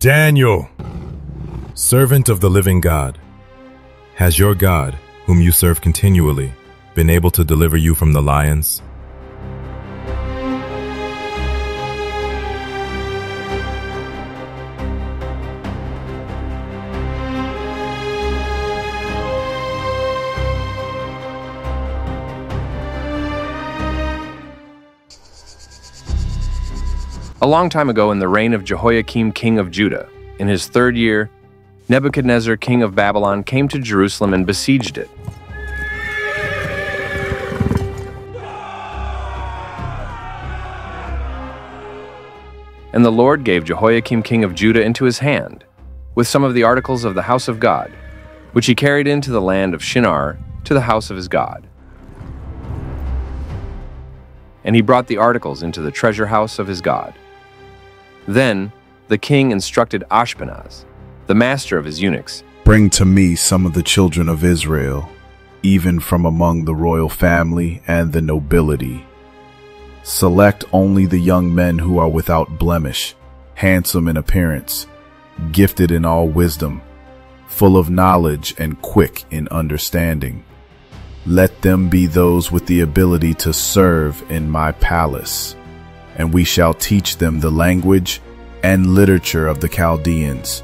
Daniel, servant of the living God, has your God, whom you serve continually, been able to deliver you from the lions? A long time ago in the reign of Jehoiakim, king of Judah, in his 3rd year, Nebuchadnezzar, king of Babylon, came to Jerusalem and besieged it. And the Lord gave Jehoiakim, king of Judah, into his hand, with some of the articles of the house of God, which he carried into the land of Shinar, to the house of his God. And he brought the articles into the treasure house of his God. Then the king instructed Ashpenaz, the master of his eunuchs, "Bring to me some of the children of Israel, even from among the royal family and the nobility. Select only the young men who are without blemish, handsome in appearance, gifted in all wisdom, full of knowledge and quick in understanding. Let them be those with the ability to serve in my palace, and we shall teach them the language and literature of the Chaldeans,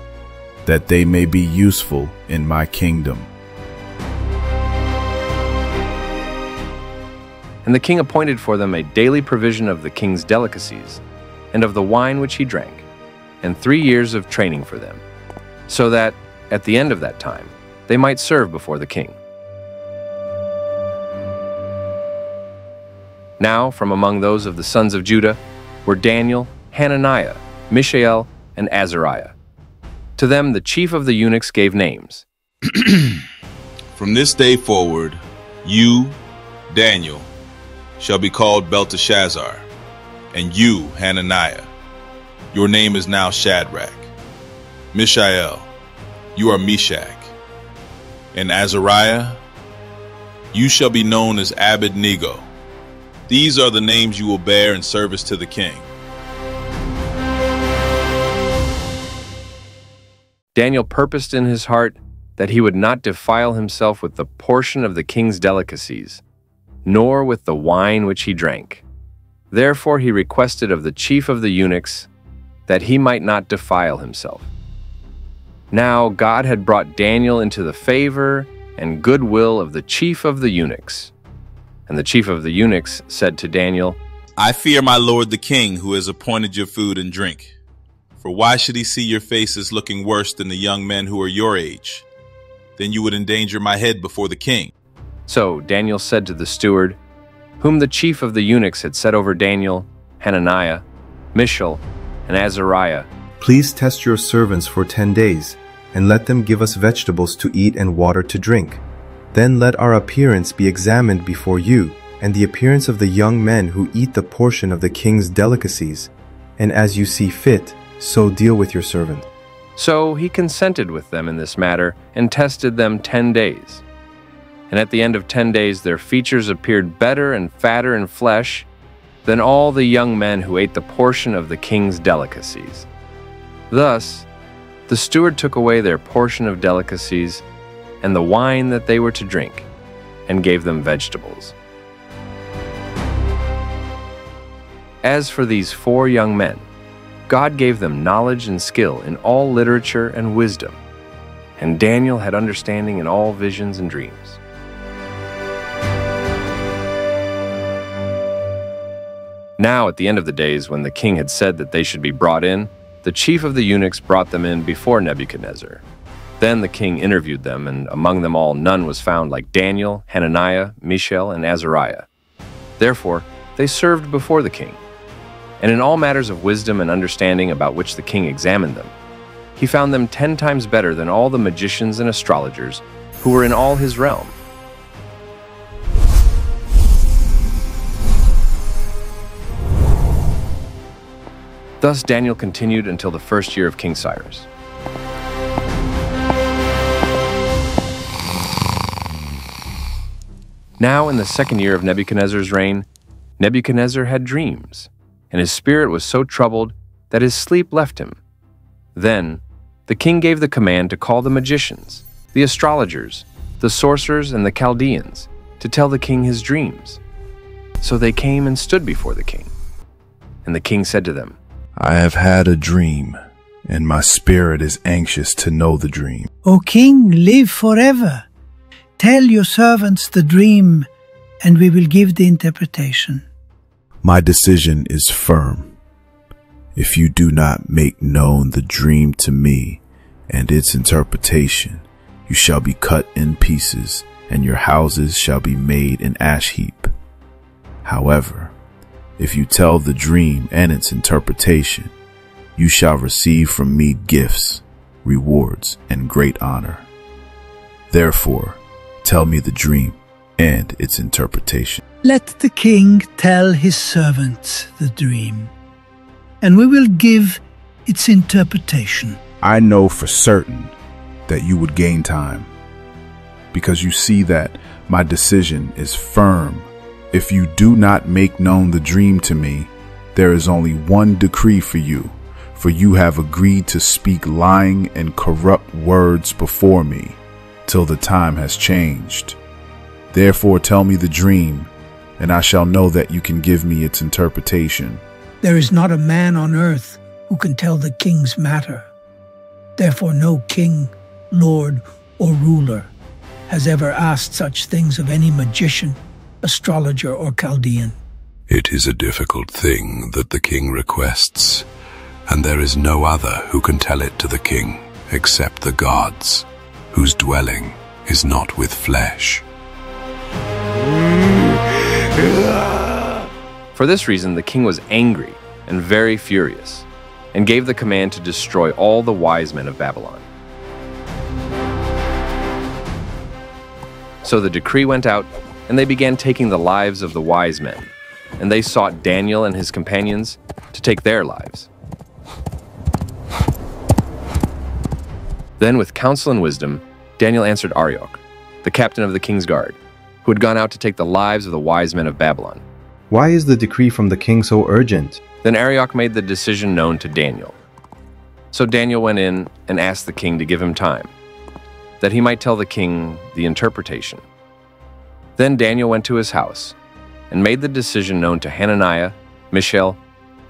that they may be useful in my kingdom." And the king appointed for them a daily provision of the king's delicacies, and of the wine which he drank, and 3 years of training for them, so that, at the end of that time, they might serve before the king. Now, from among those of the sons of Judah were Daniel, Hananiah, Mishael, and Azariah. To them the chief of the eunuchs gave names. From this day forward, you, Daniel, shall be called Belteshazzar, and you, Hananiah, your name is now Shadrach. Mishael, you are Meshach, and Azariah, you shall be known as Abednego. These are the names you will bear in service to the king. Daniel purposed in his heart that he would not defile himself with the portion of the king's delicacies, nor with the wine which he drank. Therefore he requested of the chief of the eunuchs that he might not defile himself. Now God had brought Daniel into the favor and goodwill of the chief of the eunuchs. And the chief of the eunuchs said to Daniel, I fear my lord the king, who has appointed your food and drink. For why should he see your faces looking worse than the young men who are your age? Then you would endanger my head before the king. So Daniel said to the steward, whom the chief of the eunuchs had set over Daniel, Hananiah, Mishael, and Azariah, "Please test your servants for 10 days, and let them give us vegetables to eat and water to drink. Then let our appearance be examined before you, and the appearance of the young men who eat the portion of the king's delicacies. And as you see fit, so deal with your servant." So he consented with them in this matter, and tested them 10 days. And at the end of 10 days their features appeared better and fatter in flesh than all the young men who ate the portion of the king's delicacies. Thus the steward took away their portion of delicacies and the wine that they were to drink, and gave them vegetables. As for these 4 young men, God gave them knowledge and skill in all literature and wisdom, and Daniel had understanding in all visions and dreams. Now at the end of the days, when the king had said that they should be brought in, the chief of the eunuchs brought them in before Nebuchadnezzar. Then the king interviewed them, and among them all none was found like Daniel, Hananiah, Mishael, and Azariah. Therefore they served before the king. And in all matters of wisdom and understanding about which the king examined them, he found them 10 times better than all the magicians and astrologers who were in all his realm. Thus Daniel continued until the 1st year of King Cyrus. Now in the 2nd year of Nebuchadnezzar's reign, Nebuchadnezzar had dreams, and his spirit was so troubled that his sleep left him. Then the king gave the command to call the magicians, the astrologers, the sorcerers, and the Chaldeans to tell the king his dreams. So they came and stood before the king. And the king said to them, I have had a dream, and my spirit is anxious to know the dream. O king, live forever. Tell your servants the dream, and we will give the interpretation. My decision is firm. If you do not make known the dream to me and its interpretation, you shall be cut in pieces, and your houses shall be made an ash heap. However, if you tell the dream and its interpretation, you shall receive from me gifts, rewards, and great honor. Therefore, tell me the dream and its interpretation. Let the king tell his servants the dream, and we will give its interpretation. I know for certain that you would gain time, because you see that my decision is firm. If you do not make known the dream to me, there is only one decree for you have agreed to speak lying and corrupt words before me, till the time has changed. Therefore tell me the dream, and I shall know that you can give me its interpretation. There is not a man on earth who can tell the king's matter. Therefore no king, lord, or ruler has ever asked such things of any magician, astrologer, or Chaldean. It is a difficult thing that the king requests, and there is no other who can tell it to the king except the gods, whose dwelling is not with flesh. For this reason, the king was angry and very furious, and gave the command to destroy all the wise men of Babylon. So the decree went out, and they began taking the lives of the wise men, and they sought Daniel and his companions to take their lives. Then, with counsel and wisdom, Daniel answered Arioch, the captain of the king's guard, who had gone out to take the lives of the wise men of Babylon. Why is the decree from the king so urgent? Then Arioch made the decision known to Daniel. So Daniel went in and asked the king to give him time, that he might tell the king the interpretation. Then Daniel went to his house and made the decision known to Hananiah, Mishael,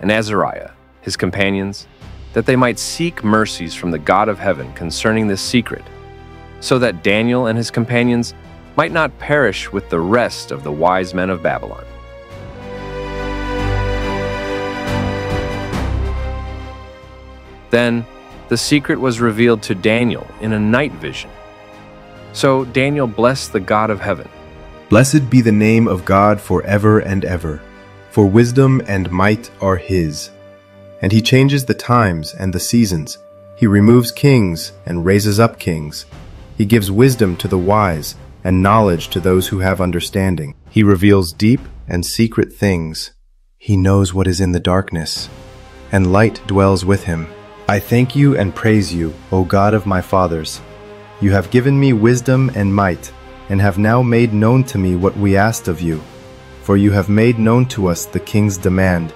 and Azariah, his companions, that they might seek mercies from the God of heaven concerning this secret, so that Daniel and his companions might not perish with the rest of the wise men of Babylon. Then the secret was revealed to Daniel in a night vision. So Daniel blessed the God of heaven. Blessed be the name of God forever and ever, for wisdom and might are his. And he changes the times and the seasons. He removes kings and raises up kings. He gives wisdom to the wise and knowledge to those who have understanding. He reveals deep and secret things. He knows what is in the darkness, and light dwells with him. I thank you and praise you, O God of my fathers. You have given me wisdom and might, and have now made known to me what we asked of you. For you have made known to us the king's demand.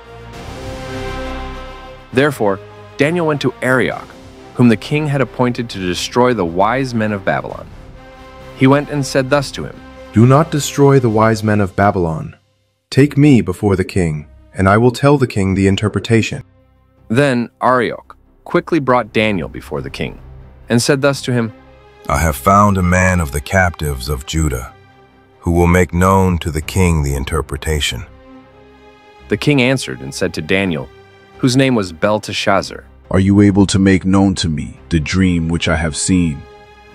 Therefore, Daniel went to Arioch, whom the king had appointed to destroy the wise men of Babylon. He went and said thus to him, Do not destroy the wise men of Babylon. Take me before the king, and I will tell the king the interpretation. Then Arioch quickly brought Daniel before the king, and said thus to him, I have found a man of the captives of Judah, who will make known to the king the interpretation. The king answered and said to Daniel, whose name was Belteshazzar, Are you able to make known to me the dream which I have seen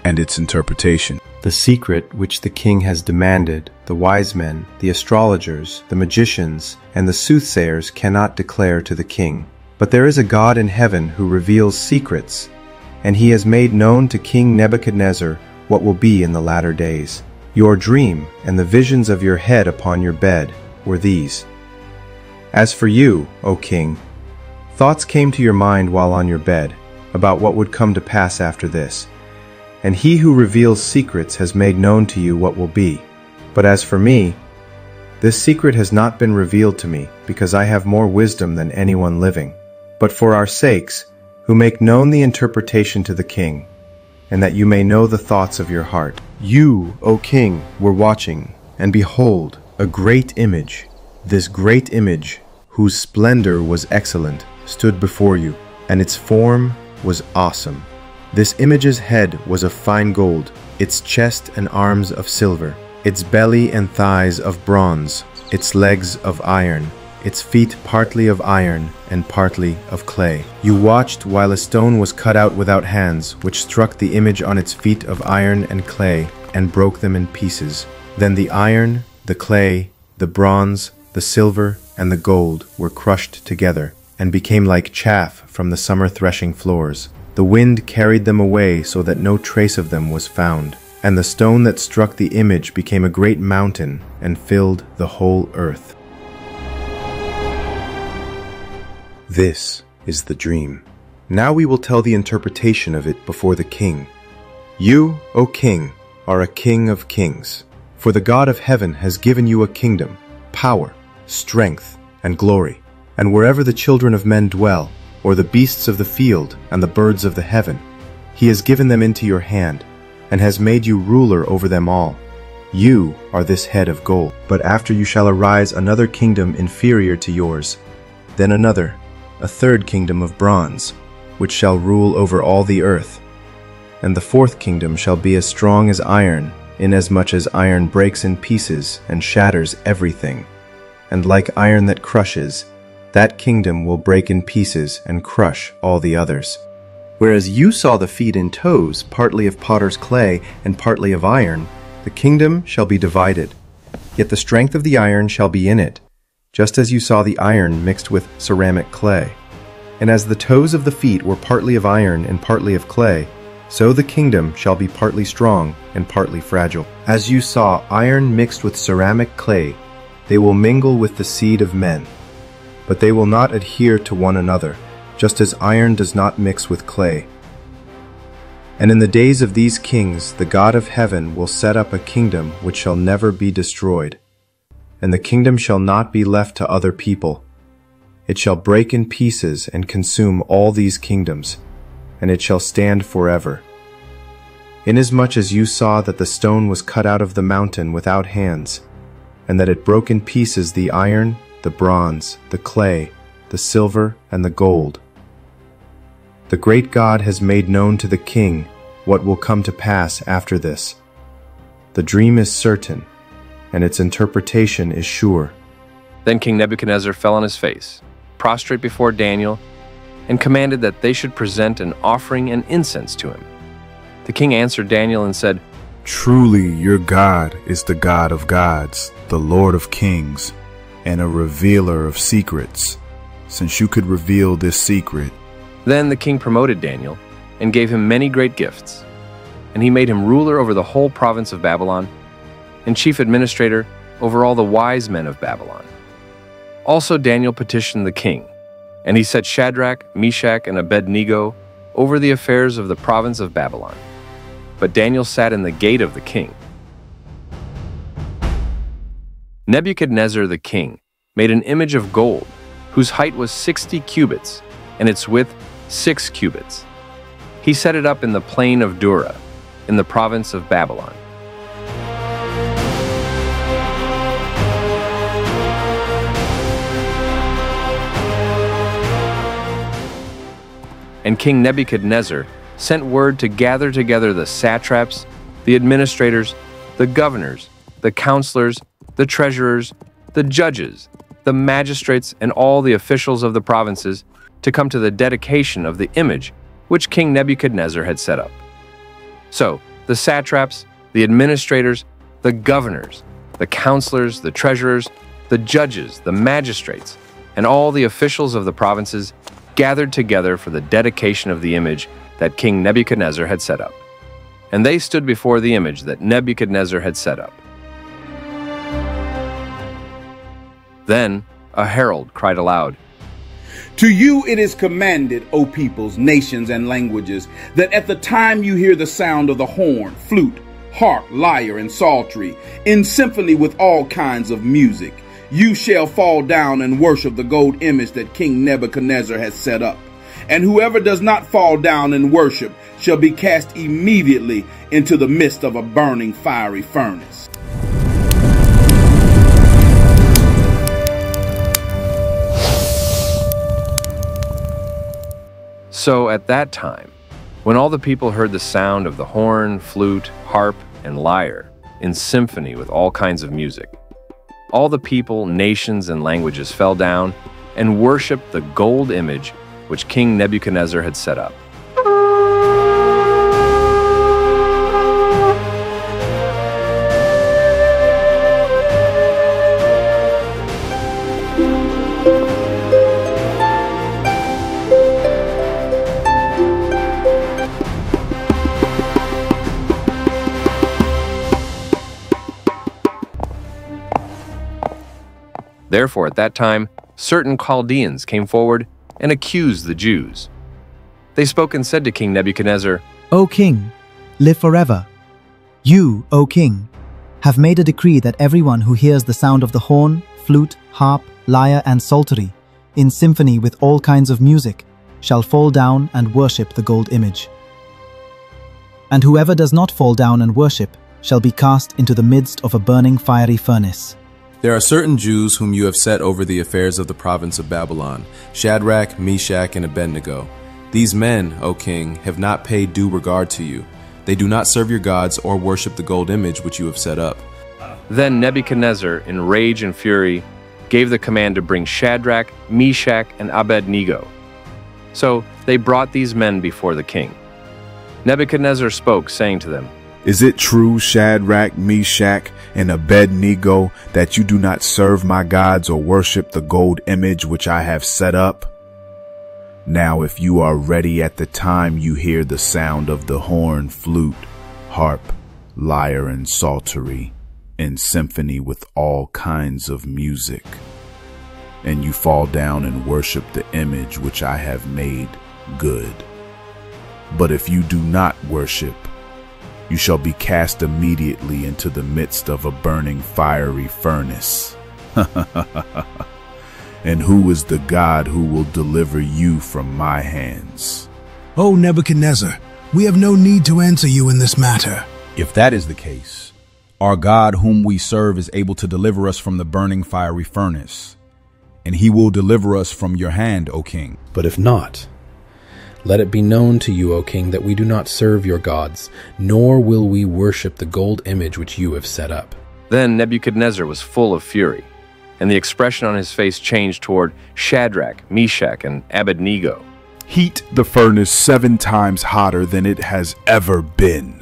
and its interpretation? The secret which the king has demanded, the wise men, the astrologers, the magicians, and the soothsayers cannot declare to the king. But there is a God in heaven who reveals secrets, and he has made known to King Nebuchadnezzar what will be in the latter days. Your dream and the visions of your head upon your bed were these. As for you, O king, thoughts came to your mind while on your bed about what would come to pass after this. And he who reveals secrets has made known to you what will be. But as for me, this secret has not been revealed to me, because I have more wisdom than anyone living. But for our sakes, who make known the interpretation to the king, and that you may know the thoughts of your heart. You, O king, were watching, and behold, a great image. This great image, whose splendor was excellent, stood before you, and its form was awesome. This image's head was of fine gold, its chest and arms of silver, its belly and thighs of bronze, its legs of iron, its feet partly of iron and partly of clay. You watched while a stone was cut out without hands, which struck the image on its feet of iron and clay, and broke them in pieces. Then the iron, the clay, the bronze, the silver, and the gold were crushed together, and became like chaff from the summer threshing floors. The wind carried them away so that no trace of them was found. And the stone that struck the image became a great mountain and filled the whole earth. This is the dream. Now we will tell the interpretation of it before the king. You, O king, are a king of kings. For the God of heaven has given you a kingdom, power, strength, and glory. And wherever the children of men dwell, or the beasts of the field and the birds of the heaven, he has given them into your hand, and has made you ruler over them all. You are this head of gold. But after you shall arise another kingdom inferior to yours, then another, a third kingdom of bronze, which shall rule over all the earth. And the fourth kingdom shall be as strong as iron, inasmuch as iron breaks in pieces and shatters everything. And like iron that crushes, that kingdom will break in pieces and crush all the others. Whereas you saw the feet and toes, partly of potter's clay and partly of iron, the kingdom shall be divided. Yet the strength of the iron shall be in it, just as you saw the iron mixed with ceramic clay. And as the toes of the feet were partly of iron and partly of clay, so the kingdom shall be partly strong and partly fragile. As you saw iron mixed with ceramic clay, they will mingle with the seed of men. But they will not adhere to one another, just as iron does not mix with clay. And in the days of these kings, the God of heaven will set up a kingdom which shall never be destroyed. And the kingdom shall not be left to other people. It shall break in pieces and consume all these kingdoms, and it shall stand forever. Inasmuch as you saw that the stone was cut out of the mountain without hands, and that it broke in pieces the iron, the bronze, the clay, the silver, and the gold. The great God has made known to the king what will come to pass after this. The dream is certain, and its interpretation is sure. Then King Nebuchadnezzar fell on his face, prostrate before Daniel, and commanded that they should present an offering and incense to him. The king answered Daniel and said, Truly your God is the God of gods, the Lord of kings, and a revealer of secrets, since you could reveal this secret. Then the king promoted Daniel and gave him many great gifts, and he made him ruler over the whole province of Babylon and chief administrator over all the wise men of Babylon. Also Daniel petitioned the king, and he set Shadrach, Meshach, and Abednego over the affairs of the province of Babylon. But Daniel sat in the gate of the king. Nebuchadnezzar the king made an image of gold, whose height was 60 cubits, and its width 6 cubits. He set it up in the plain of Dura, in the province of Babylon. And King Nebuchadnezzar sent word to gather together the satraps, the administrators, the governors, the counselors, the treasurers, the judges, the magistrates, and all the officials of the provinces to come to the dedication of the image which King Nebuchadnezzar had set up. So the satraps, the administrators, the governors, the counselors, the treasurers, the judges, the magistrates, and all the officials of the provinces gathered together for the dedication of the image that King Nebuchadnezzar had set up. And they stood before the image that Nebuchadnezzar had set up. Then a herald cried aloud, To you it is commanded, O peoples, nations, and languages, that at the time you hear the sound of the horn, flute, harp, lyre, and psaltery, in symphony with all kinds of music, you shall fall down and worship the gold image that King Nebuchadnezzar has set up. And whoever does not fall down and worship shall be cast immediately into the midst of a burning fiery furnace. So at that time, when all the people heard the sound of the horn, flute, harp, and lyre in symphony with all kinds of music, all the people, nations, and languages fell down and worshipped the gold image which King Nebuchadnezzar had set up. Therefore, at that time, certain Chaldeans came forward and accused the Jews. They spoke and said to King Nebuchadnezzar, O king, live forever. You, O king, have made a decree that everyone who hears the sound of the horn, flute, harp, lyre, and psaltery, in symphony with all kinds of music, shall fall down and worship the gold image. And whoever does not fall down and worship shall be cast into the midst of a burning fiery furnace. There are certain Jews whom you have set over the affairs of the province of Babylon, Shadrach, Meshach, and Abednego. These men, O king, have not paid due regard to you. They do not serve your gods or worship the gold image which you have set up. Then Nebuchadnezzar, in rage and fury, gave the command to bring Shadrach, Meshach, and Abednego. So they brought these men before the king. Nebuchadnezzar spoke, saying to them, Is it true, Shadrach, Meshach, and Abednego, that you do not serve my gods or worship the gold image which I have set up? Now if you are ready at the time you hear the sound of the horn, flute, harp, lyre, and psaltery, in symphony with all kinds of music, and you fall down and worship the image which I have made good. But if you do not worship, you shall be cast immediately into the midst of a burning fiery furnace. And who is the God who will deliver you from my hands? O Nebuchadnezzar, we have no need to answer you in this matter. If that is the case, our God whom we serve is able to deliver us from the burning fiery furnace, and he will deliver us from your hand, O king. But if not, let it be known to you, O king, that we do not serve your gods, nor will we worship the gold image which you have set up. Then Nebuchadnezzar was full of fury, and the expression on his face changed toward Shadrach, Meshach, and Abednego. Heat the furnace 7 times hotter than it has ever been.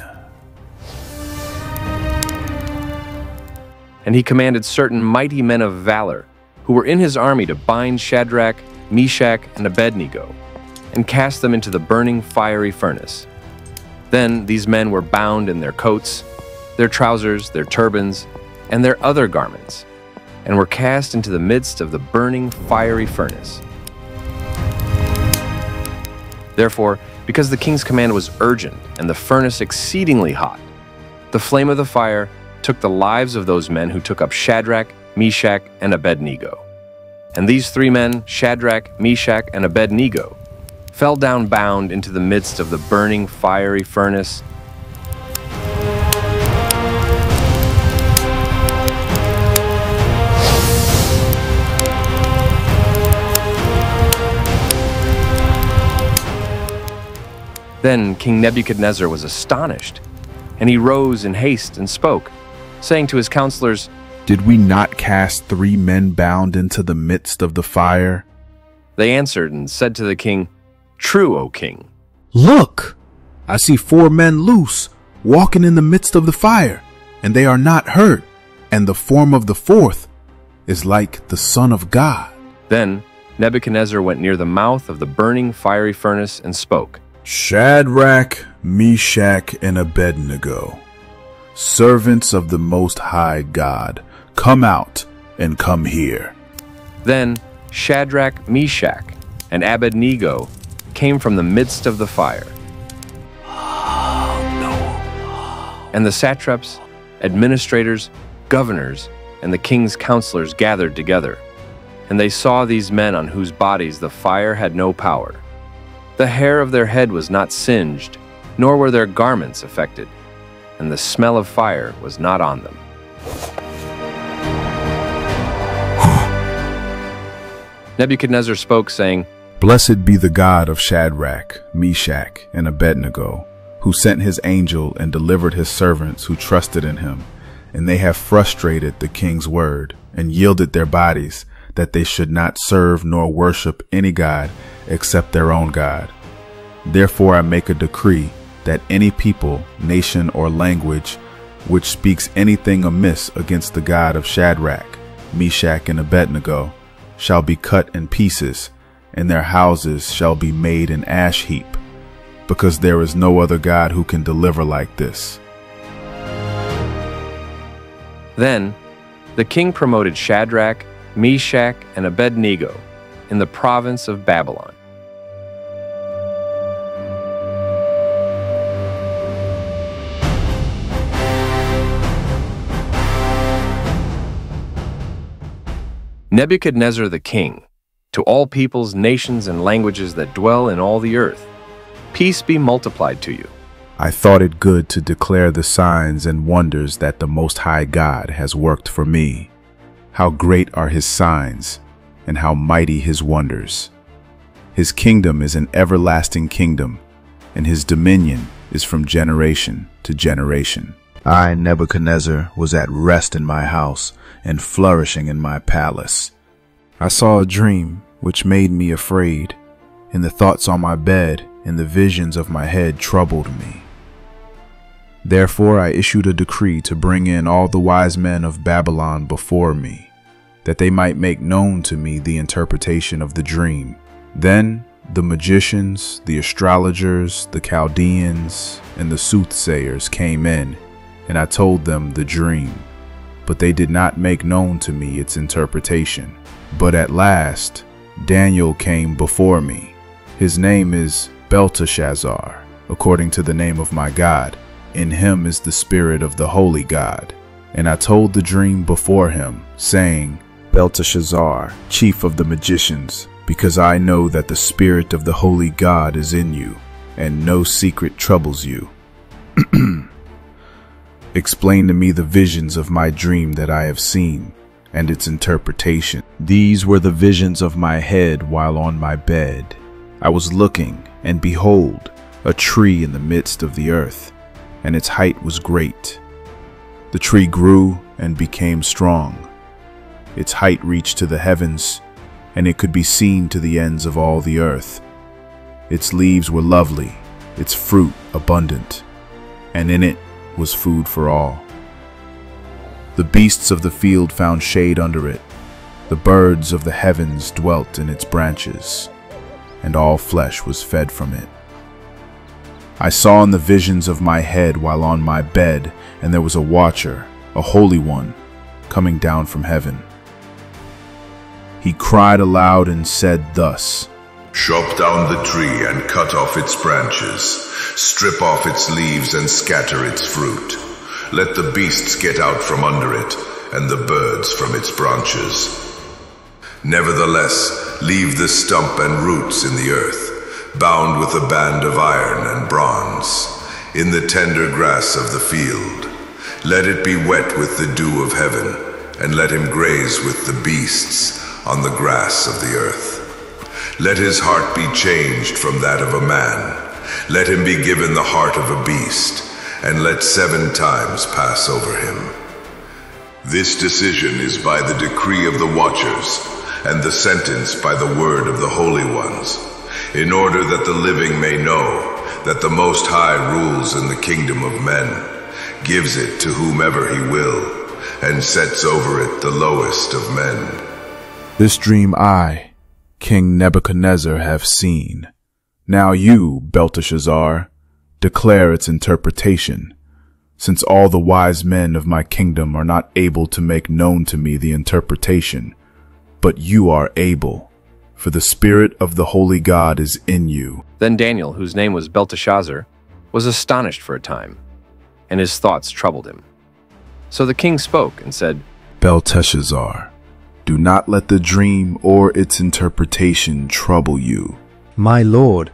And he commanded certain mighty men of valor who were in his army to bind Shadrach, Meshach, and Abednego, and cast them into the burning fiery furnace. Then these men were bound in their coats, their trousers, their turbans, and their other garments, and were cast into the midst of the burning fiery furnace. Therefore, because the king's command was urgent and the furnace exceedingly hot, the flame of the fire took the lives of those men who took up Shadrach, Meshach, and Abednego. And these 3 men, Shadrach, Meshach, and Abednego, fell down bound into the midst of the burning fiery furnace. Then King Nebuchadnezzar was astonished, and he rose in haste and spoke, saying to his counselors, Did we not cast 3 men bound into the midst of the fire? They answered and said to the king, True, O king. Look, I see 4 men loose, walking in the midst of the fire, and they are not hurt, and the form of the 4th is like the Son of God. Then Nebuchadnezzar went near the mouth of the burning fiery furnace and spoke, Shadrach, Meshach, and Abednego, servants of the Most High God, come out and come here. Then Shadrach, Meshach, and Abednego came from the midst of the fire. And the satraps, administrators, governors, and the king's counselors gathered together, and they saw these men on whose bodies the fire had no power, The hair of their head was not singed, nor were their garments affected, and the smell of fire was not on them. Nebuchadnezzar spoke, saying, Blessed be the God of Shadrach, Meshach, and Abednego, who sent his angel and delivered his servants who trusted in him, and they have frustrated the king's word, and yielded their bodies, that they should not serve nor worship any god except their own God. Therefore I make a decree that any people, nation, or language which speaks anything amiss against the God of Shadrach, Meshach, and Abednego shall be cut in pieces, and their houses shall be made an ash heap, because there is no other God who can deliver like this. Then the king promoted Shadrach, Meshach, and Abednego in the province of Babylon. Nebuchadnezzar the king, to all peoples, nations, and languages that dwell in all the earth, peace be multiplied to you. I thought it good to declare the signs and wonders that the Most High God has worked for me. How great are his signs, and how mighty his wonders. His kingdom is an everlasting kingdom, and his dominion is from generation to generation. I, Nebuchadnezzar, was at rest in my house and flourishing in my palace. I saw a dream which made me afraid, and the thoughts on my bed and the visions of my head troubled me. Therefore I issued a decree to bring in all the wise men of Babylon before me, that they might make known to me the interpretation of the dream. Then the magicians, the astrologers, the Chaldeans, and the soothsayers came in, and I told them the dream, but they did not make known to me its interpretation. But at last Daniel came before me. His name is Belteshazzar, according to the name of my God. In him is the spirit of the holy God. And I told the dream before him, saying, Belteshazzar, chief of the magicians, because I know that the spirit of the holy God is in you, and no secret troubles you. Explain to me the visions of my dream that I have seen, and its interpretation. These were the visions of my head while on my bed. I was looking, and behold, a tree in the midst of the earth, and its height was great. The tree grew and became strong. Its height reached to the heavens, and it could be seen to the ends of all the earth. Its leaves were lovely, its fruit abundant, and in it was food for all. The beasts of the field found shade under it. The birds of the heavens dwelt in its branches, and all flesh was fed from it. I saw in the visions of my head while on my bed, and there was a watcher, a holy one, coming down from heaven. He cried aloud and said thus, Chop down the tree and cut off its branches. Strip off its leaves and scatter its fruit. Let the beasts get out from under it, and the birds from its branches. Nevertheless, leave the stump and roots in the earth, bound with a band of iron and bronze, in the tender grass of the field. Let it be wet with the dew of heaven, and let him graze with the beasts on the grass of the earth. Let his heart be changed from that of a man. Let him be given the heart of a beast, and let 7 times pass over him. This decision is by the decree of the watchers, and the sentence by the word of the holy ones, in order that the living may know that the Most High rules in the kingdom of men, gives it to whomever he will, and sets over it the lowest of men. This dream I, King Nebuchadnezzar, have seen. Now you, Belteshazzar, declare its interpretation, since all the wise men of my kingdom are not able to make known to me the interpretation, but you are able, for the spirit of the holy God is in you. Then Daniel, whose name was Belteshazzar, was astonished for a time, and his thoughts troubled him. So the king spoke and said, Belteshazzar, do not let the dream or its interpretation trouble you. My lord,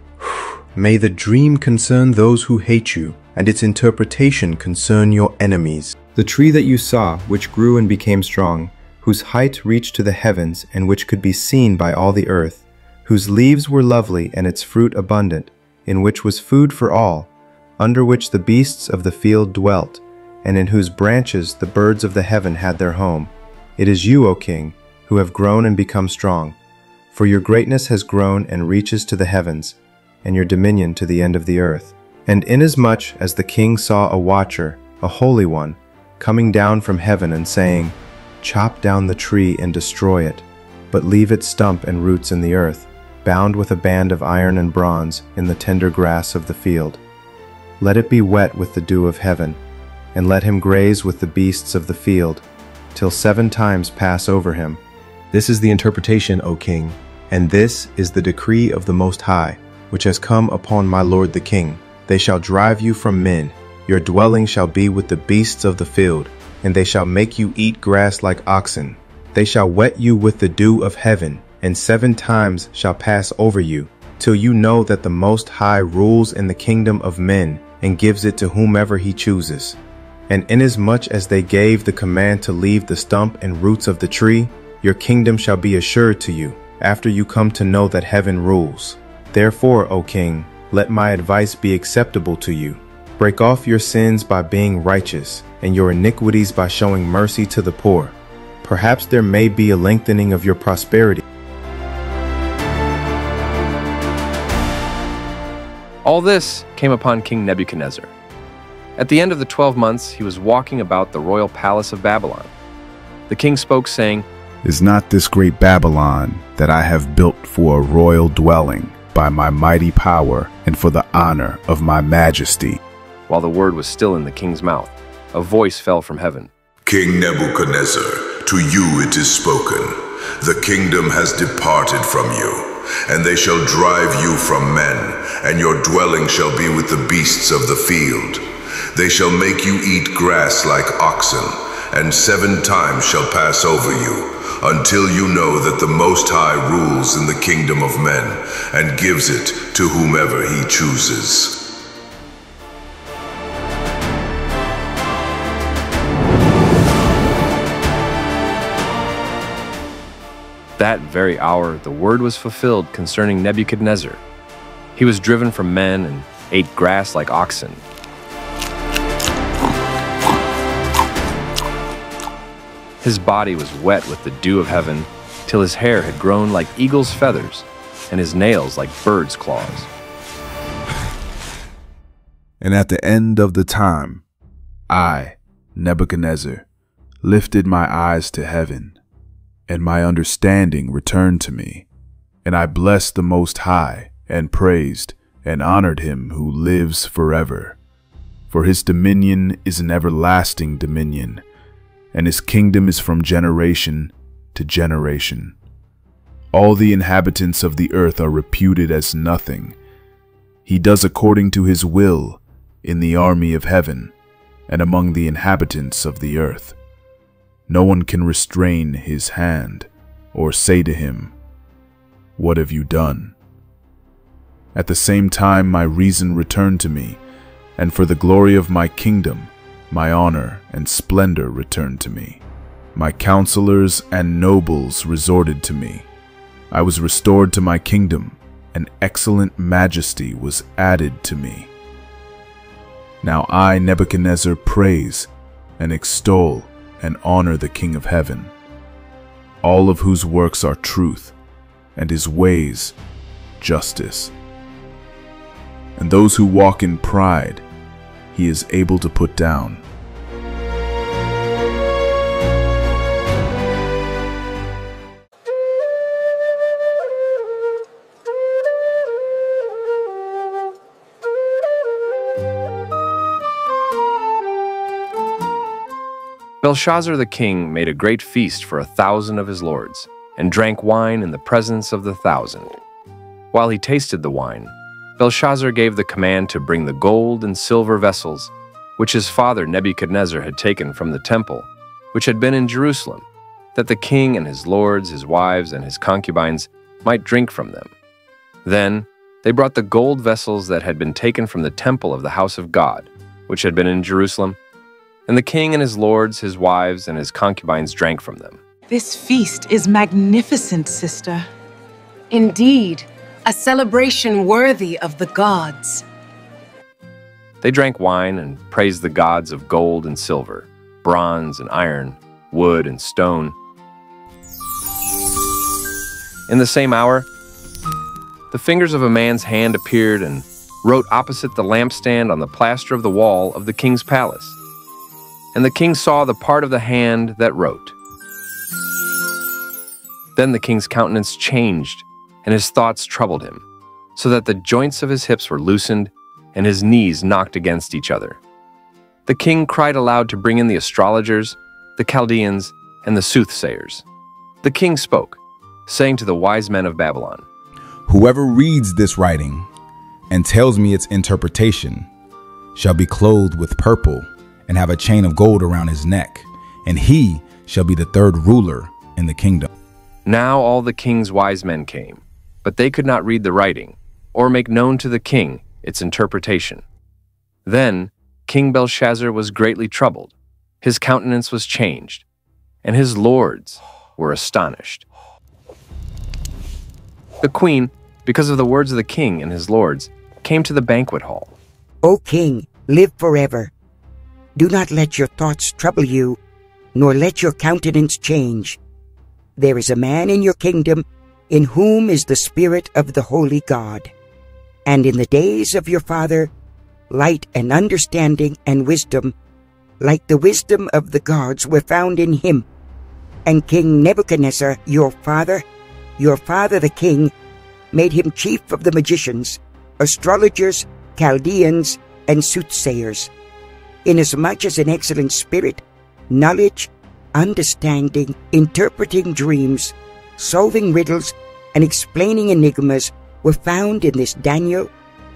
May the dream concern those who hate you, and its interpretation concern your enemies. The tree that you saw, which grew and became strong, whose height reached to the heavens, and which could be seen by all the earth, whose leaves were lovely and its fruit abundant, in which was food for all, under which the beasts of the field dwelt, and in whose branches the birds of the heaven had their home. It is you, O King, who have grown and become strong, for your greatness has grown and reaches to the heavens, and your dominion to the end of the earth. And inasmuch as the king saw a watcher, a holy one, coming down from heaven and saying, "Chop down the tree and destroy it, but leave its stump and roots in the earth, bound with a band of iron and bronze in the tender grass of the field. Let it be wet with the dew of heaven, and let him graze with the beasts of the field, till 7 times pass over him." This is the interpretation, O king, and this is the decree of the Most High, which has come upon my lord the king. They shall drive you from men, your dwelling shall be with the beasts of the field, and they shall make you eat grass like oxen. They shall wet you with the dew of heaven, and 7 times shall pass over you, till you know that the Most High rules in the kingdom of men, and gives it to whomever he chooses. And inasmuch as they gave the command to leave the stump and roots of the tree, your kingdom shall be assured to you, after you come to know that heaven rules. Therefore, O king, let my advice be acceptable to you. Break off your sins by being righteous, and your iniquities by showing mercy to the poor. Perhaps there may be a lengthening of your prosperity. All this came upon King Nebuchadnezzar. At the end of the 12 months, he was walking about the royal palace of Babylon. The king spoke, saying, "Is not this great Babylon that I have built for a royal dwelling by my mighty power and for the honor of my majesty?" While the word was still in the king's mouth, a voice fell from heaven. King Nebuchadnezzar, to you it is spoken. The kingdom has departed from you, and they shall drive you from men, and your dwelling shall be with the beasts of the field. They shall make you eat grass like oxen, and 7 times shall pass over you, until you know that the Most High rules in the kingdom of men, and gives it to whomever he chooses. That very hour, the word was fulfilled concerning Nebuchadnezzar. He was driven from men and ate grass like oxen. His body was wet with the dew of heaven, till his hair had grown like eagle's feathers, and his nails like bird's claws. And at the end of the time, I, Nebuchadnezzar, lifted my eyes to heaven, and my understanding returned to me, and I blessed the Most High, and praised and honored him who lives forever. For his dominion is an everlasting dominion, and his kingdom is from generation to generation. All the inhabitants of the earth are reputed as nothing. He does according to his will in the army of heaven and among the inhabitants of the earth. No one can restrain his hand or say to him, "What have you done?" At the same time my reason returned to me, and for the glory of my kingdom, my honor and splendor returned to me. My counselors and nobles resorted to me. I was restored to my kingdom, and excellent majesty was added to me. Now I, Nebuchadnezzar, praise and extol and honor the King of heaven, all of whose works are truth, and his ways justice. And those who walk in pride, he is able to put down. Belshazzar the king made a great feast for 1,000 of his lords, and drank wine in the presence of the 1,000. While he tasted the wine, Belshazzar gave the command to bring the gold and silver vessels, which his father Nebuchadnezzar had taken from the temple, which had been in Jerusalem, that the king and his lords, his wives, and his concubines might drink from them. Then They brought the gold vessels that had been taken from the temple of the house of God, which had been in Jerusalem, and the king and his lords, his wives, and his concubines drank from them. This feast is magnificent, sister. Indeed, a celebration worthy of the gods. They drank wine and praised the gods of gold and silver, bronze and iron, wood and stone. In the same hour, the fingers of a man's hand appeared and wrote opposite the lampstand on the plaster of the wall of the king's palace. And the king saw the part of the hand that wrote. Then the king's countenance changed, and his thoughts troubled him, so that the joints of his hips were loosened, and his knees knocked against each other. The king cried aloud to bring in the astrologers, the Chaldeans, and the soothsayers. The king spoke, saying to the wise men of Babylon, "Whoever reads this writing and tells me its interpretation shall be clothed with purple and have a chain of gold around his neck, and he shall be the third ruler in the kingdom." Now all the king's wise men came, but they could not read the writing, or make known to the king its interpretation. Then King Belshazzar was greatly troubled, his countenance was changed, and his lords were astonished. The queen, because of the words of the king and his lords, came to the banquet hall. O king, live forever. Do not let your thoughts trouble you, nor let your countenance change. There is a man in your kingdom in whom is the spirit of the holy God. And in the days of your father, light and understanding and wisdom, like the wisdom of the gods, were found in him. And King Nebuchadnezzar, your father the king, made him chief of the magicians, astrologers, Chaldeans, and soothsayers, inasmuch as an excellent spirit, knowledge, understanding, interpreting dreams, solving riddles, and explaining enigmas were found in this Daniel,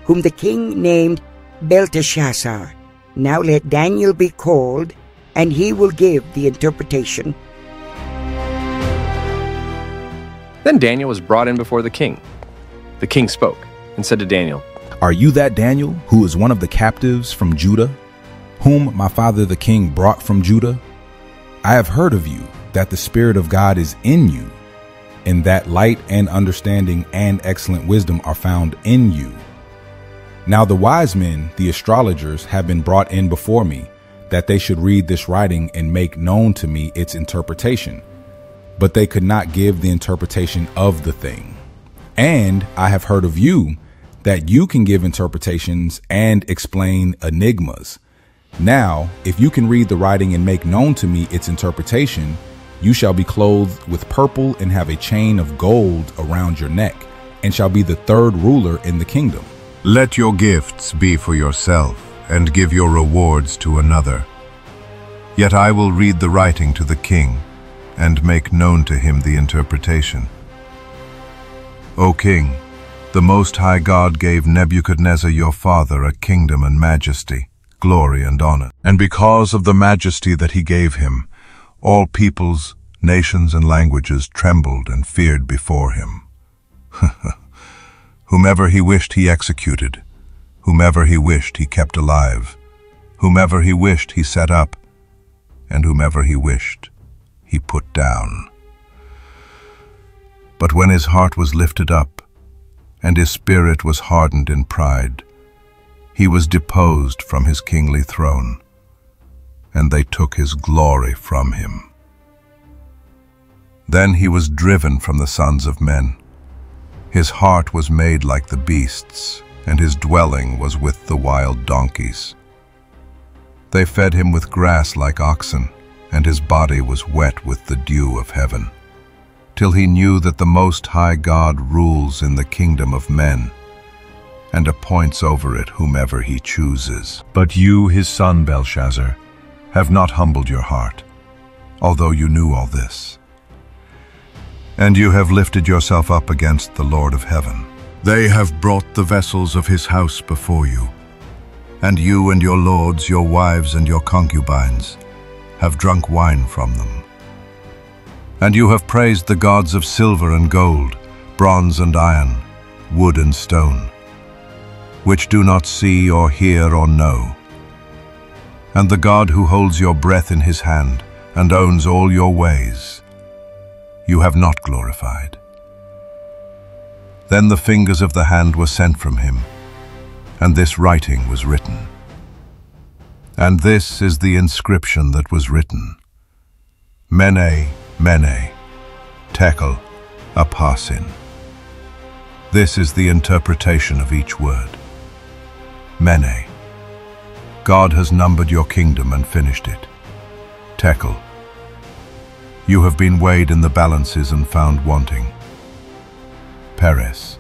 whom the king named Belteshazzar. Now let Daniel be called, and he will give the interpretation. Then Daniel was brought in before the king. The king spoke and said to Daniel, "Are you that Daniel who is one of the captives from Judah, whom my father the king brought from Judah? I have heard of you, that the Spirit of God is in you, and that light and understanding and excellent wisdom are found in you. Now the wise men, the astrologers, have been brought in before me, that they should read this writing and make known to me its interpretation. But they could not give the interpretation of the thing. And I have heard of you, that you can give interpretations and explain enigmas. Now, if you can read the writing and make known to me its interpretation, you shall be clothed with purple and have a chain of gold around your neck, and shall be the third ruler in the kingdom." Let your gifts be for yourself, and give your rewards to another. Yet I will read the writing to the king, and make known to him the interpretation. O king, the Most High God gave Nebuchadnezzar your father a kingdom and majesty, glory and honor. And because of the majesty that he gave him, all peoples, nations, and languages trembled and feared before him. Whomever he wished he executed, whomever he wished he kept alive, whomever he wished he set up, and whomever he wished he put down. But when his heart was lifted up, and his spirit was hardened in pride, he was deposed from his kingly throne, and they took his glory from him. Then he was driven from the sons of men. His heart was made like the beasts, and his dwelling was with the wild donkeys. They fed him with grass like oxen, and his body was wet with the dew of heaven, till he knew that the Most High God rules in the kingdom of men, and appoints over it whomever he chooses. But you, his son Belshazzar, have not humbled your heart, although you knew all this. And you have lifted yourself up against the Lord of heaven. They have brought the vessels of his house before you, and you and your lords, your wives and your concubines, have drunk wine from them. And you have praised the gods of silver and gold, bronze and iron, wood and stone, which do not see or hear or know, and the God who holds your breath in his hand and owns all your ways, you have not glorified. Then the fingers of the hand were sent from him, and this writing was written. And this is the inscription that was written: Mene, Mene, Tekel, Upharsin. This is the interpretation of each word. Mene, God has numbered your kingdom and finished it. Tekel, you have been weighed in the balances and found wanting. Peres,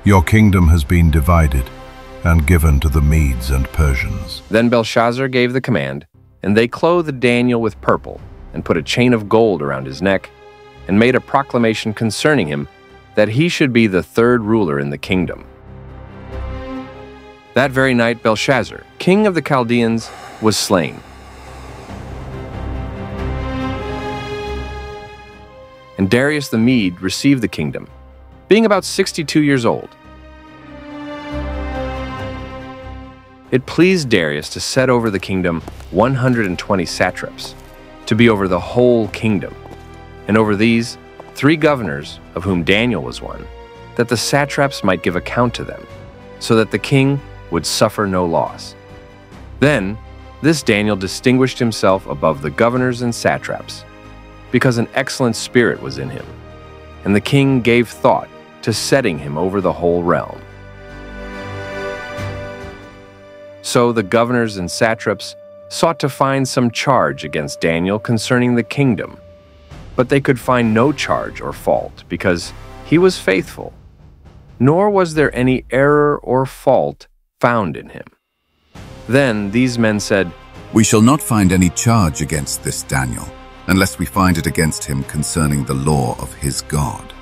your kingdom has been divided and given to the Medes and Persians. Then Belshazzar gave the command, and they clothed Daniel with purple, and put a chain of gold around his neck, and made a proclamation concerning him that he should be the third ruler in the kingdom. That very night Belshazzar, king of the Chaldeans, was slain. And Darius the Mede received the kingdom, being about 62 years old. It pleased Darius to set over the kingdom 120 satraps, to be over the whole kingdom, and over these 3 governors, of whom Daniel was one, that the satraps might give account to them, so that the king would suffer no loss. Then this Daniel distinguished himself above the governors and satraps, because an excellent spirit was in him, and the king gave thought to setting him over the whole realm. So the governors and satraps sought to find some charge against Daniel concerning the kingdom, but they could find no charge or fault, because he was faithful, nor was there any error or fault found in him. Then these men said, We shall not find any charge against this Daniel, unless we find it against him concerning the law of his God.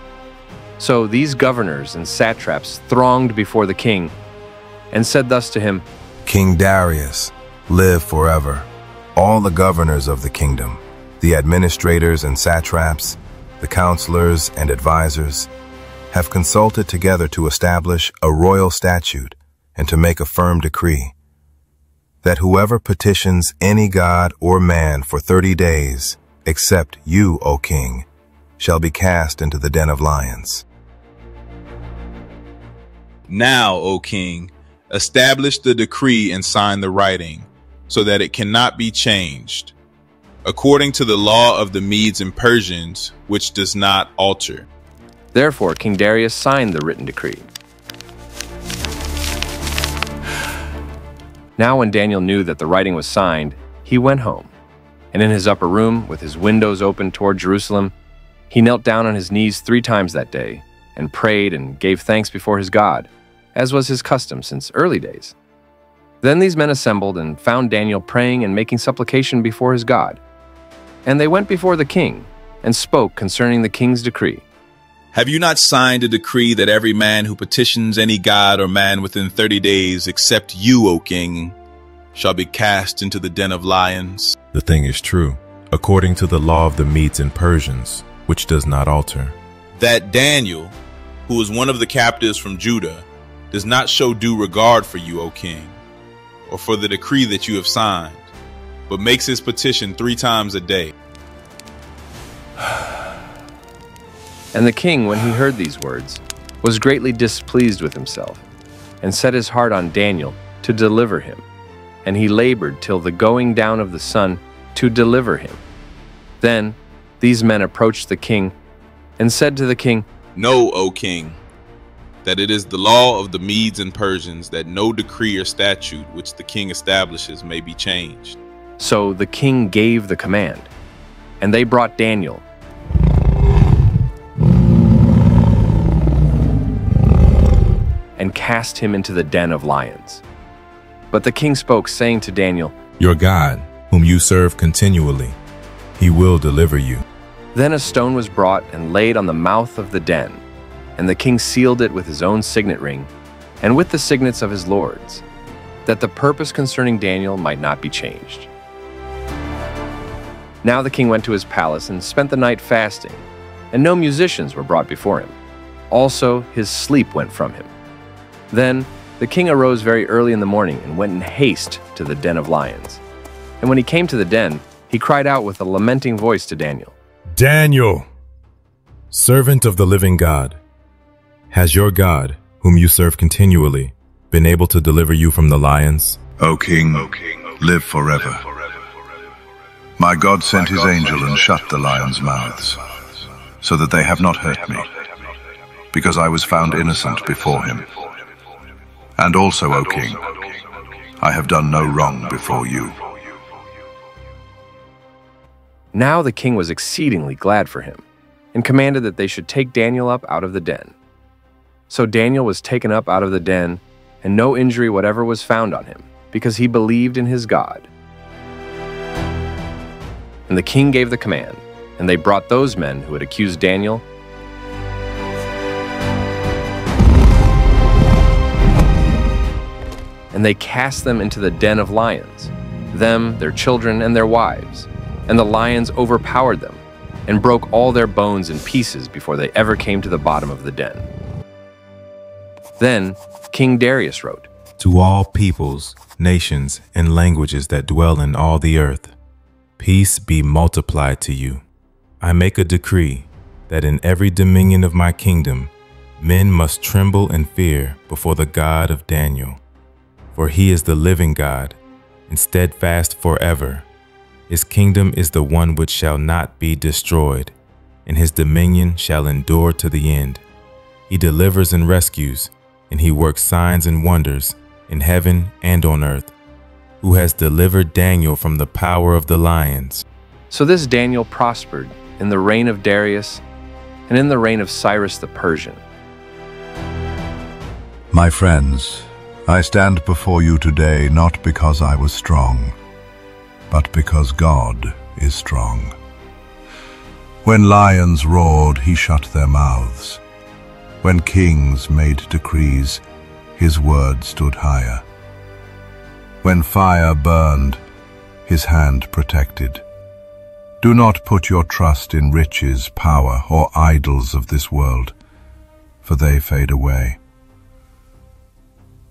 So these governors and satraps thronged before the king, and said thus to him, King Darius, live forever. All the governors of the kingdom, the administrators and satraps, the counselors and advisors, have consulted together to establish a royal statute and to make a firm decree, that whoever petitions any god or man for 30 days, except you, O king, shall be cast into the den of lions. Now, O king, establish the decree and sign the writing, so that it cannot be changed, according to the law of the Medes and Persians, which does not alter. Therefore King Darius signed the written decree. Now when Daniel knew that the writing was signed, he went home, and in his upper room, with his windows open toward Jerusalem, he knelt down on his knees 3 times that day, and prayed and gave thanks before his God, as was his custom since early days. Then these men assembled and found Daniel praying and making supplication before his God. And they went before the king and spoke concerning the king's decree. Have you not signed a decree that every man who petitions any god or man within 30 days, except you, O king, shall be cast into the den of lions? The thing is true, according to the law of the Medes and Persians, which does not alter. That Daniel, who is one of the captives from Judah, does not show due regard for you, O king, or for the decree that you have signed, but makes his petition 3 times a day. And the king, when he heard these words, was greatly displeased with himself, and set his heart on Daniel to deliver him. And he labored till the going down of the sun to deliver him. Then these men approached the king, and said to the king, Know, O king, that it is the law of the Medes and Persians that no decree or statute which the king establishes may be changed. So the king gave the command, and they brought Daniel, and cast him into the den of lions. But the king spoke, saying to Daniel, Your God, whom you serve continually, he will deliver you. Then a stone was brought and laid on the mouth of the den, and the king sealed it with his own signet ring, and with the signets of his lords, that the purpose concerning Daniel might not be changed. Now the king went to his palace and spent the night fasting, and no musicians were brought before him. Also his sleep went from him. Then The king arose very early in the morning and went in haste to the den of lions. And when he came to the den, he cried out with a lamenting voice to Daniel, Daniel, servant of the living God, has your God, whom you serve continually, been able to deliver you from the lions? O king, live forever. My God sent his angel and shut the lions' mouths, so that they have not hurt me, because I was found innocent before him. And also, O king, I have done no wrong before you. Now the king was exceedingly glad for him, and commanded that they should take Daniel up out of the den. So Daniel was taken up out of the den, and no injury whatever was found on him, because he believed in his God. And the king gave the command, and they brought those men who had accused Daniel, and they cast them into the den of lions, them, their children, and their wives. And the lions overpowered them, and broke all their bones in pieces before they ever came to the bottom of the den. Then King Darius wrote, To all peoples, nations, and languages that dwell in all the earth, peace be multiplied to you. I make a decree that in every dominion of my kingdom, men must tremble and fear before the God of Daniel. For he is the living God, and steadfast forever. His kingdom is the one which shall not be destroyed, and his dominion shall endure to the end. He delivers and rescues, and he works signs and wonders in heaven and on earth, who has delivered Daniel from the power of the lions. So this Daniel prospered in the reign of Darius and in the reign of Cyrus the Persian. My friends, I stand before you today not because I was strong, but because God is strong. When lions roared, he shut their mouths. When kings made decrees, his word stood higher. When fire burned, his hand protected. Do not put your trust in riches, power, or idols of this world, for they fade away.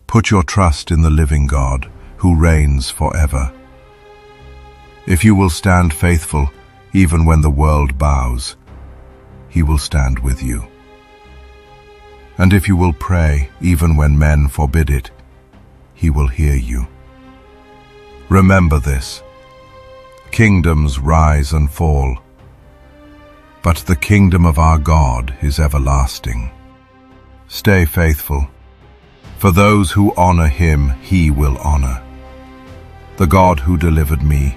Put your trust in the living God, who reigns forever. If you will stand faithful, even when the world bows, he will stand with you. And if you will pray, even when men forbid it, he will hear you. Remember this: kingdoms rise and fall, but the kingdom of our God is everlasting. Stay faithful. For those who honor him, he will honor. The God who delivered me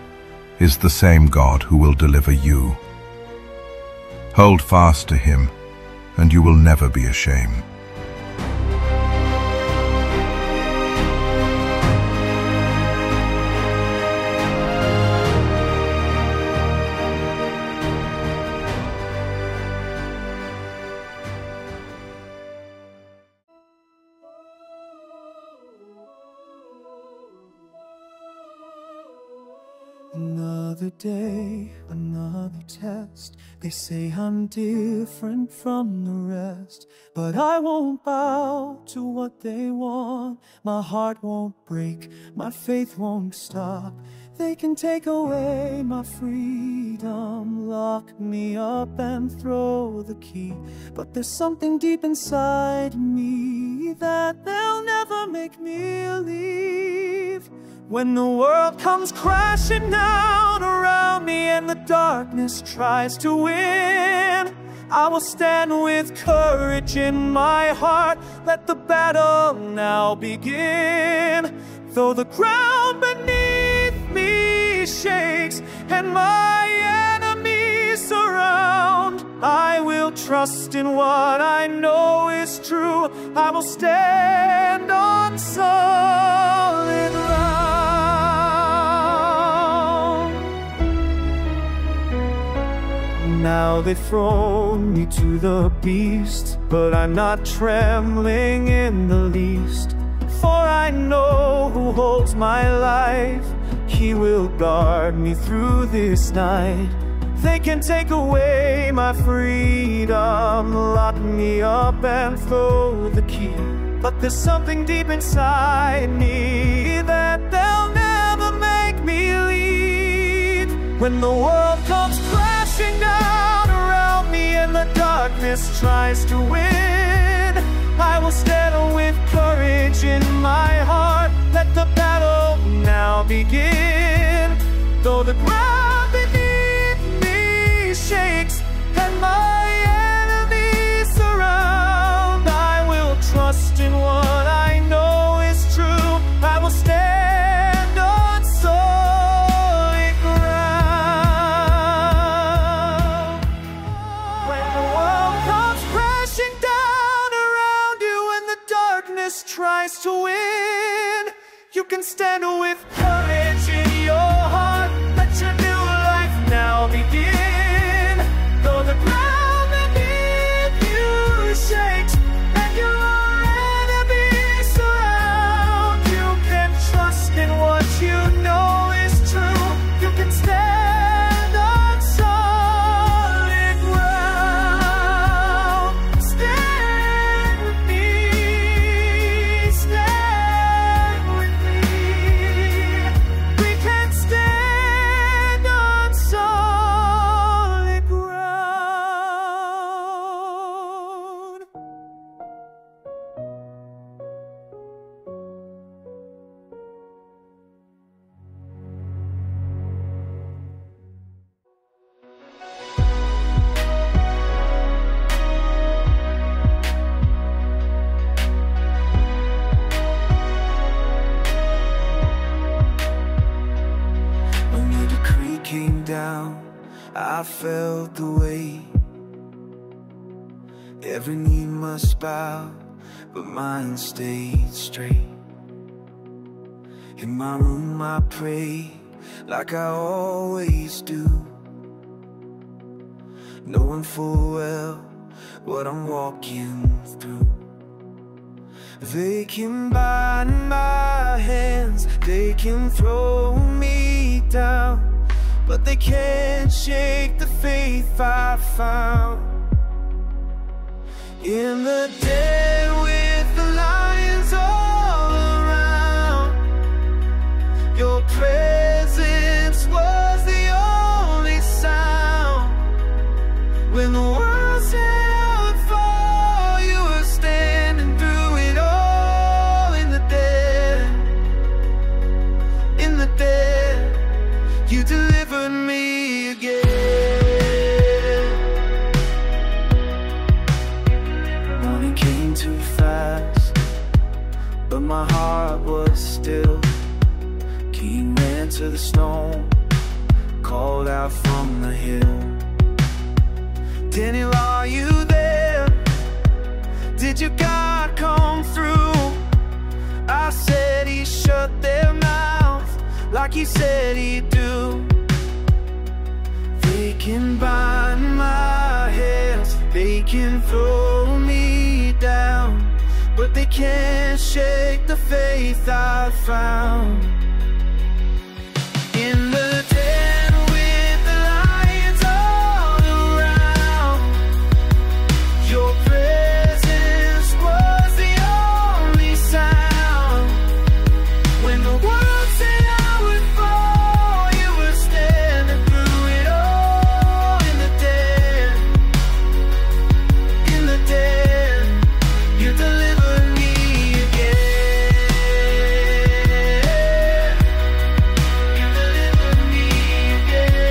is the same God who will deliver you. Hold fast to him, and you will never be ashamed. Another day, another test. They say I'm different from the rest, but I won't bow to what they want. My heart won't break, my faith won't stop. They can take away my freedom, lock me up and throw the key, but there's something deep inside me that they'll never make me leave. When the world comes crashing down around me and the darkness tries to win, I will stand with courage in my heart. Let the battle now begin. Though the ground beneath me shakes and my enemies surround, I will trust in what I know is true. I will stand on solid ground. Now they've thrown me to the beast, but I'm not trembling in the least. For I know who holds my life. He will guard me through this night. They can take away my freedom, lock me up and throw the key, but there's something deep inside me that they'll never make me leave. When the world comes crashing down around me and the darkness tries to win, I will stand with courage in my heart. Let the battle now begin. Though the ground beneath me shakes and my enemies surround, I will trust in what I know is true. I will stand on solid ground. When the world comes crashing down around you and the darkness tries to win, you can stand with courage in your heart. Let your new life now begin. Though the ground beneath you shakes and your enemies surround, you can trust in what you know is true. You can stand on solid ground. Stand with me, stand with me. We can stand on solid ground. When your decree came down, I felt the weight. Every knee must bow, but mine stayed straight. In my room I pray, like I always do, knowing full well what I'm walking through. They can bind my hands, they can throw me down, but they can't shake the faith I found. In the dead with the lions all around, your presence was the only sound. When the world said I would fall, you were standing through it all. In the dead, in the dead, you delivered me again. Morning came too fast, but my heart was still. King ran to the snow, called out from the hill. Daniel, are you there? Did your God come through? I said he shut their mouth like he said he'd do. They can bind my hands, they can throw me down, but they can't shake the faith I found. In the den with the lions all around, your presence was the only sound. When the world said I would fall, you were standing through it all. In the den, in the den, you delivered me again. You delivered me again.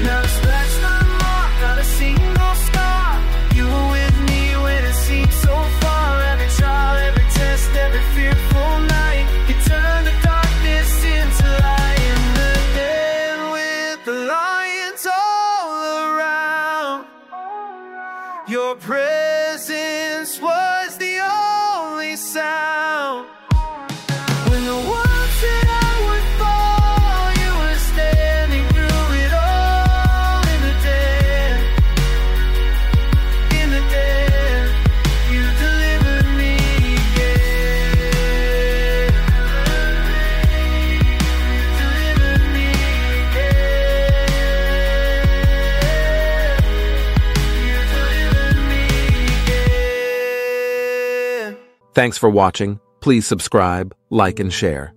Not a scratch, not a mark, not a single scar. You were with me when it seemed so far. Every trial, every test, every fearful night, you turned the darkness into light. In the den with the lions all around, your presence was the only sound. When the world said I would fall, you were standing through it all. In the den, in the den, you delivered me again. You delivered me again. Thanks for watching. Please subscribe, like, and share.